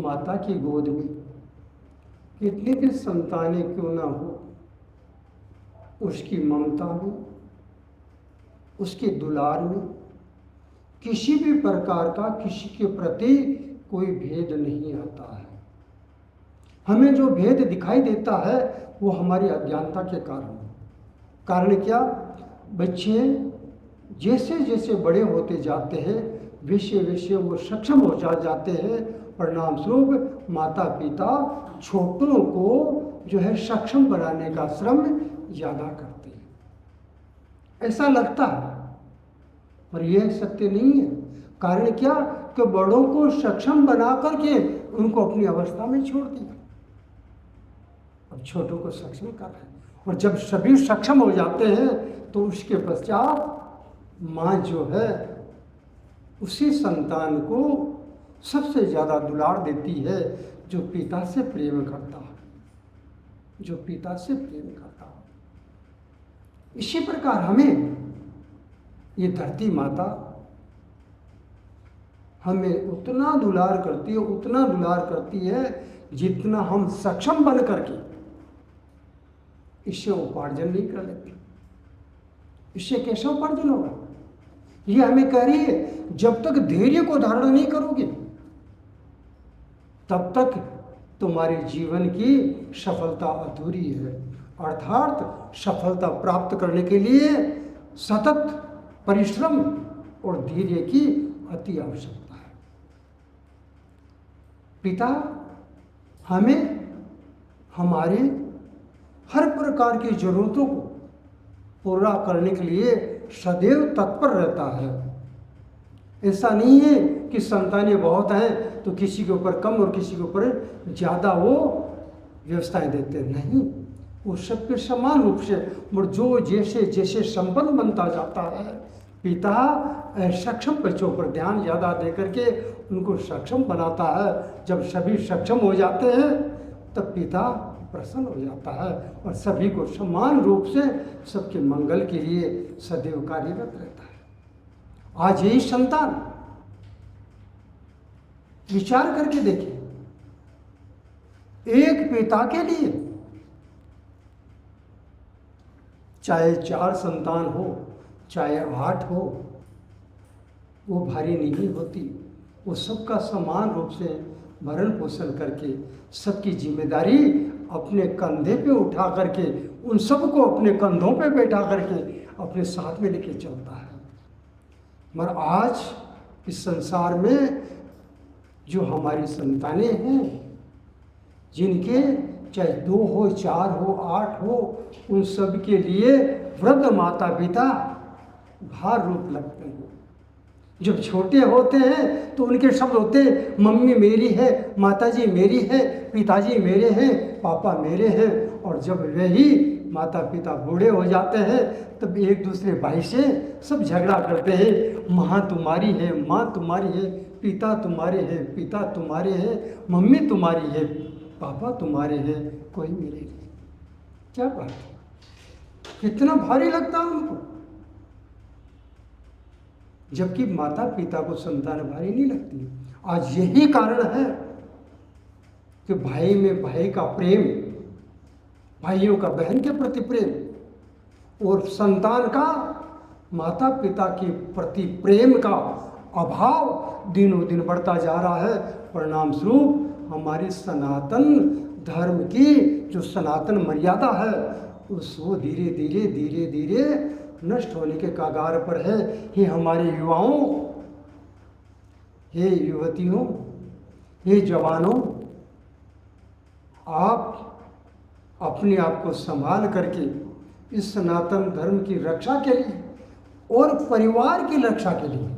माता की गोद में कितनी भी संतानें क्यों ना हो, उसकी ममता में, उसके दुलार में किसी भी प्रकार का किसी के प्रति कोई भेद नहीं आता है। हमें जो भेद दिखाई देता है वो हमारी अज्ञानता के कारण क्या? बच्चे जैसे जैसे बड़े होते जाते हैं वैसे वैसे वो सक्षम हो जाते हैं। परिणाम स्वरूप माता पिता छोटों को जो है सक्षम बनाने का श्रम ज़्यादा करते हैं, ऐसा लगता है, पर यह सत्य नहीं है। कारण क्या? कि बड़ों को सक्षम बना करके उनको अपनी अवस्था में छोड़ दिया, अब छोटों को सक्षम कर रहे हैं। और जब सभी सक्षम हो जाते हैं तो उसके पश्चात माँ जो है उसी संतान को सबसे ज़्यादा दुलार देती है जो पिता से प्रेम करता है, जो पिता से प्रेम करता है। इसी प्रकार हमें ये धरती माता हमें उतना दुलार करती है जितना हम सक्षम बन करके इससे उपार्जन नहीं कर लेते। इससे कैसे उपार्जन होगा? ये हमें कह रही है, जब तक धैर्य को धारण नहीं करोगे तब तक तुम्हारे जीवन की सफलता अधूरी है। अर्थात सफलता प्राप्त करने के लिए सतत परिश्रम और धैर्य की अति आवश्यकता है। पिता हमें हमारे हर प्रकार की जरूरतों को पूरा करने के लिए सदैव तत्पर रहता है। ऐसा नहीं है कि संतानें बहुत हैं तो किसी के ऊपर कम और किसी के ऊपर ज़्यादा वो व्यवस्थाएं देते नहीं, वो सबके समान रूप से। और जो जैसे जैसे संपन्न बनता जाता है पिता सक्षम बच्चों पर ध्यान ज़्यादा दे करके उनको सक्षम बनाता है। जब सभी सक्षम हो जाते हैं तब पिता प्रसन्न हो जाता है और सभी को समान रूप से सबके मंगल के लिए सदैव कार्यरत रहता है। आज यही संतान विचार करके देखिए, एक पिता के लिए चाहे 4 संतान हो चाहे 8 हो, वो भारी नहीं होती। वो सबका समान रूप से भरण पोषण करके सबकी जिम्मेदारी अपने कंधे पे उठा करके उन सबको अपने कंधों पे बैठा करके अपने साथ में लेके चलता है। मगर आज इस संसार में जो हमारी संतानें हैं, जिनके चाहे 2 हो 4 हो 8 हो, उन सब के लिए वृद्ध माता पिता भार रूप लगते हैं। जब छोटे होते हैं तो उनके शब्द होते हैं, मम्मी मेरी है, माताजी मेरी है, पिताजी मेरे हैं, पापा मेरे हैं। और जब वही माता पिता बूढ़े हो जाते हैं तब एक दूसरे भाई से सब झगड़ा करते हैं, माँ तुम्हारी है, माँ तुम्हारी है, पिता तुम्हारे हैं, पिता तुम्हारे हैं, मम्मी तुम्हारी है, पापा तुम्हारे हैं, कोई मेरे नहीं। क्या बात है, कितना भारी लगता है उनको। जबकि माता पिता को संतान भारी नहीं लगती। आज यही कारण है कि भाई में भाई का प्रेम, भाइयों का बहन के प्रति प्रेम और संतान का माता पिता के प्रति प्रेम का अभाव दिनों दिन बढ़ता जा रहा है। परिणाम स्वरूप हमारी सनातन धर्म की जो सनातन मर्यादा है उसको धीरे धीरे धीरे धीरे नष्ट होने के कगार पर है। हे हमारे युवाओं, हे युवतियों, हे जवानों, आप अपने आप को संभाल करके इस सनातन धर्म की रक्षा के लिए और परिवार की रक्षा के लिए,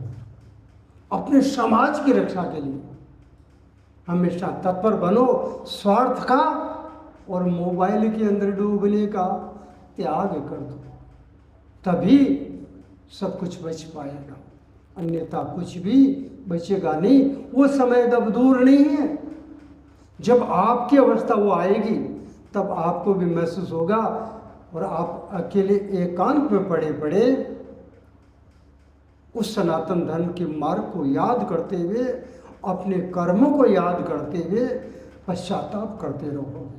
अपने समाज की रक्षा के लिए हमेशा तत्पर बनो। स्वार्थ का और मोबाइल के अंदर डूबने का त्याग कर दो, तभी सब कुछ बच पाएगा, अन्यथा कुछ भी बचेगा नहीं। वो समय तब दूर नहीं है जब आपकी अवस्था वो आएगी, तब आपको भी महसूस होगा और आप अकेले एकांत में पड़े पड़े उस सनातन धर्म के मार्ग को याद करते हुए अपने कर्मों को याद करते हुए पश्चाताप करते रहोगे।